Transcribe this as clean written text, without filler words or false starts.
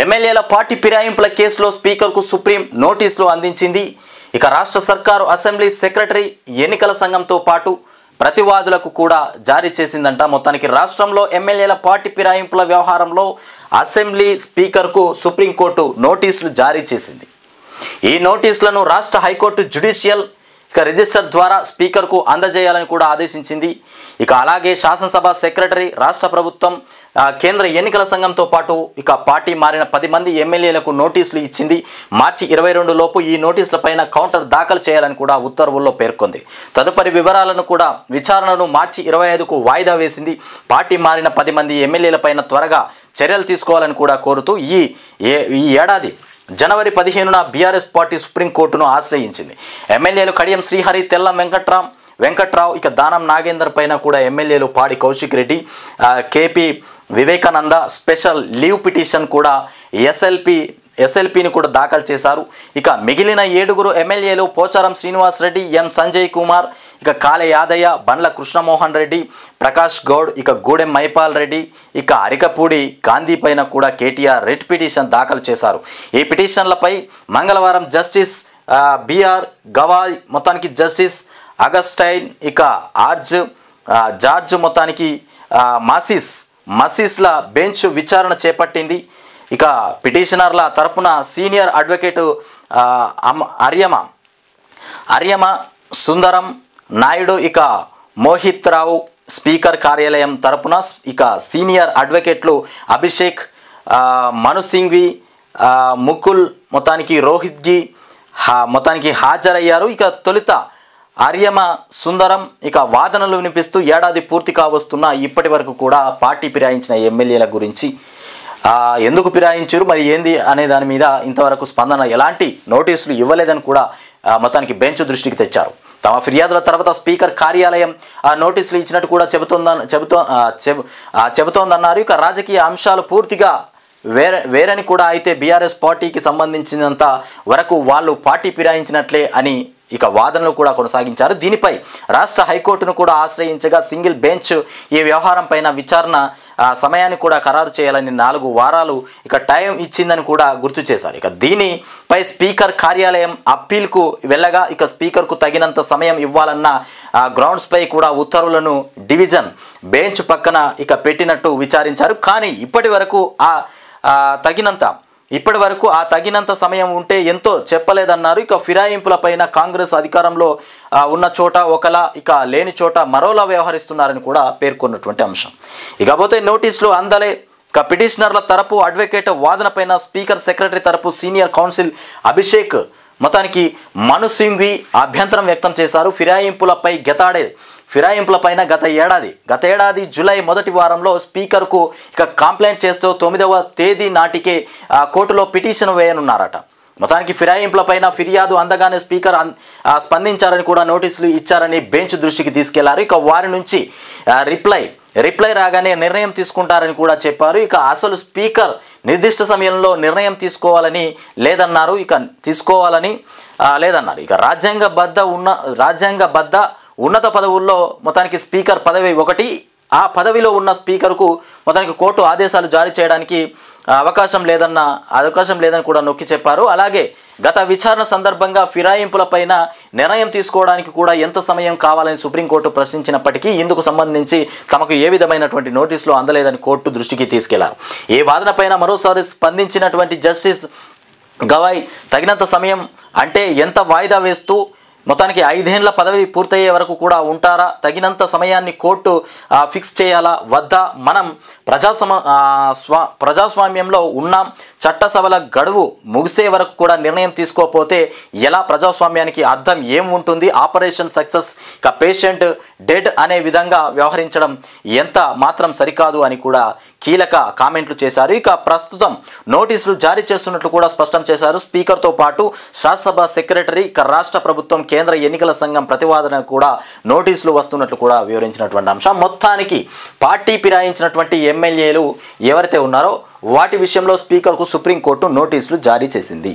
ఎమ్మెల్యేల పార్టీ ఫిరాయింపుల కేసులో స్పీకర్కు సుప్రీం నోటీసులు అందించింది. ఇక రాష్ట్ర సర్కారు అసెంబ్లీ సెక్రటరీ ఎన్నికల సంఘంతో పాటు ప్రతివాదులకు కూడా జారీ చేసిందంట. మొత్తానికి రాష్ట్రంలో ఎమ్మెల్యేల పార్టీ ఫిరాయింపుల వ్యవహారంలో అసెంబ్లీ స్పీకర్కు సుప్రీంకోర్టు నోటీసులు జారీ చేసింది. ఈ నోటీసులను రాష్ట్ర హైకోర్టు జ్యుడిషియల్ రిజిస్టర్ ద్వారా స్పీకర్కు అందజేయాలని కూడా ఆదేశించింది. ఇక అలాగే శాసనసభ సెక్రటరీ, రాష్ట్ర ప్రభుత్వం, కేంద్ర ఎన్నికల సంఘంతో పాటు ఇక పార్టీ మారిన 10 మంది ఎమ్మెల్యేలకు నోటీసులు ఇచ్చింది. మార్చి 22 లోపు ఈ నోటీసులపైన కౌంటర్ దాఖలు చేయాలని కూడా ఉత్తర్వుల్లో పేర్కొంది. తదుపరి విచారణను మార్చి 25కు వాయిదా వేసింది. పార్టీ మారిన 10 మంది ఎమ్మెల్యేలపైన త్వరగా చర్యలు తీసుకోవాలని కూడా కోరుతూ ఈ ఏడాది జనవరి 15న బీఆర్ఎస్ పార్టీ సుప్రీంకోర్టును ఆశ్రయించింది. ఎమ్మెల్యేలు కడియం శ్రీహరి, తెల్లం వెంకట్రావు, ఇక దానం నాగేందర్ పైన కూడా ఎమ్మెల్యేలు పాడి Kaushik Reddy, KP Vivekananda special leave petition కూడా ఎస్ఎల్పిని కూడా దాఖలు చేశారు. ఇక మిగిలిన 7 ఎమ్మెల్యేలు పోచారం శ్రీనివాస్ రెడ్డి, ఎం సంజయ్ కుమార్, ఇక కాళే యాదయ్య, బండ్ల కృష్ణమోహన్ రెడ్డి, ప్రకాష్ గౌడ్, ఇక గూడెం మైపాల్ రెడ్డి, ఇక అరికపూడి గాంధీ పైన కూడా కేటీఆర్ రెడ్ పిటిషన్ దాఖలు చేశారు. ఈ పిటిషన్లపై మంగళవారం జస్టిస్ బిఆర్ గవాయ్, మొత్తానికి జస్టిస్ అగస్టైన్, ఇక జార్జ్, మొత్తానికి మసీస్ల బెంచ్ విచారణ చేపట్టింది. ఇక పిటిషనర్ల తరపున సీనియర్ అడ్వకేటు అర్యమ సుందరం నాయుడు, ఇక మోహిత్ రావు, స్పీకర్ కార్యాలయం తరపున ఇక సీనియర్ అడ్వకేట్లు అభిషేక్ మను సింఘ్వి, ముకుల్, మొత్తానికి రోహిత్గి మొత్తానికి హాజరయ్యారు. ఇక తొలుత అర్యమ సుందరం ఇక వాదనలు వినిపిస్తూ ఏడాది పూర్తి కావస్తున్న ఇప్పటి వరకు కూడా పార్టీ ఫిరాయించిన ఎమ్మెల్యేల గురించి ఎందుకు ఫిరాయించారు, మరి ఏంది అనే దాని మీద ఇంతవరకు స్పందన, ఎలాంటి నోటీసులు ఇవ్వలేదని కూడా మొత్తానికి బెంచ్ దృష్టికి తెచ్చారు. తమ ఫిర్యాదుల తర్వాత స్పీకర్ కార్యాలయం నోటీసులు ఇచ్చినట్టు కూడా చెబుతోందన్నారు. ఇక రాజకీయ అంశాలు పూర్తిగా వేరని కూడా, అయితే బీఆర్ఎస్ పార్టీకి సంబంధించినంత వరకు వాళ్ళు పార్టీ ఫిరాయించినట్లే అని ఇక వాదనలు కూడా కొనసాగించారు. దీనిపై రాష్ట్ర హైకోర్టును కూడా ఆశ్రయించగా సింగిల్ బెంచ్ ఈ వ్యవహారం పైన విచారణ సమయాన్ని కూడా ఖరారు చేయాలని 4 వారాలు ఇక టైం ఇచ్చిందని కూడా గుర్తు చేశారు. ఇక దీనిపై స్పీకర్ కార్యాలయం అప్పీల్కు వెళ్ళగా ఇక స్పీకర్కు తగినంత సమయం ఇవ్వాలన్న గ్రౌండ్స్పై కూడా ఉత్తర్వులను డివిజన్ బెంచ్ పక్కన ఇక పెట్టినట్టు విచారించారు. కానీ ఇప్పటి వరకు తగినంత సమయం ఉంటే ఎంతో చెప్పలేదన్నారు. ఇక ఫిరాయింపులపైన కాంగ్రెస్ అధికారంలో ఉన్న చోట ఒకలా, ఇక లేని చోట మరోలా వ్యవహరిస్తున్నారని కూడా పేర్కొన్నటువంటి అంశం. ఇకపోతే నోటీసులు అందలే. ఇక పిటిషనర్ల తరపు అడ్వకేట్ వాదనపైన స్పీకర్ సెక్రటరీ తరపు సీనియర్ కౌన్సిల్ అభిషేక్, మొత్తానికి మను సింఘ్వి అభ్యంతరం వ్యక్తం చేశారు. ఫిరాయింపులపైన గత ఏడాది జూలై మొదటి వారంలో స్పీకర్కు ఇక కంప్లైంట్ చేస్తూ 9వ తేదీ నాటికే కోర్టులో పిటిషన్ వేయనున్నారట. మొత్తానికి ఫిరాయింపులపైన ఫిర్యాదు అందగానే స్పీకర్ స్పందించారని కూడా నోటీసులు ఇచ్చారని బెంచ్ దృష్టికి తీసుకెళ్లారు. ఇక వారి నుంచి రిప్లై రాగానే నిర్ణయం తీసుకుంటారని కూడా చెప్పారు. ఇక అసలు స్పీకర్ నిర్దిష్ట సమయంలో నిర్ణయం తీసుకోవాలని లేదన్నారు. ఇక రాజ్యాంగబద్ధ ఉన్నత పదవుల్లో మొత్తానికి స్పీకర్ పదవి ఒకటి. ఆ పదవిలో ఉన్న స్పీకర్కు మొత్తానికి కోర్టు ఆదేశాలు జారీ చేయడానికి అవకాశం లేదని కూడా నొక్కి చెప్పారు. అలాగే గత విచారణ సందర్భంగా ఫిరాయింపులపైన నిర్ణయం తీసుకోవడానికి కూడా ఎంత సమయం కావాలని సుప్రీంకోర్టు ప్రశ్నించినప్పటికీ ఇందుకు సంబంధించి తమకు ఏ విధమైనటువంటి నోటీసులు అందలేదని కోర్టు దృష్టికి తీసుకెళ్లారు. ఈ వాదనపైన మరోసారి స్పందించినటువంటి జస్టిస్ గవాయ్ తగినంత సమయం అంటే ఎంత వాయిదా వేస్తూ మొత్తానికి 5 ఏళ్ల పదవి పూర్తయ్యే వరకు కూడా ఉంటారా, తగినంత సమయాన్ని కోర్టు ఫిక్స్ చేయాలా వద్దా, మనం ప్రజాస్వామ్యంలో ఉన్నాం, చట్టసభల గడువు ముగిసే వరకు కూడా నిర్ణయం తీసుకోకపోతే ఎలా ప్రజాస్వామ్యానికి అర్థం ఏం ఉంటుంది, ఆపరేషన్ సక్సెస్ ఇక పేషెంట్ డెడ్ అనే విధంగా వ్యవహరించడం ఎంత మాత్రం సరికాదు అని కూడా కీలక కామెంట్లు చేశారు. ఇక ప్రస్తుతం నోటీసులు జారీ చేస్తున్నట్లు కూడా స్పష్టం చేశారు. స్పీకర్తో పాటు శాసనసభ సెక్రటరీ, ఇక రాష్ట్ర ప్రభుత్వం, కేంద్ర ఎన్నికల సంఘం ప్రతివాదన కూడా నోటీసులు వస్తున్నట్లు కూడా వివరించినటువంటి అంశం. మొత్తానికి పార్టీ ఫిరాయించినటువంటి ఎమ్మెల్యేలు ఎవరైతే ఉన్నారో వాటి విషయంలో స్పీకర్కు సుప్రీంకోర్టు నోటీసులు జారీ చేసింది.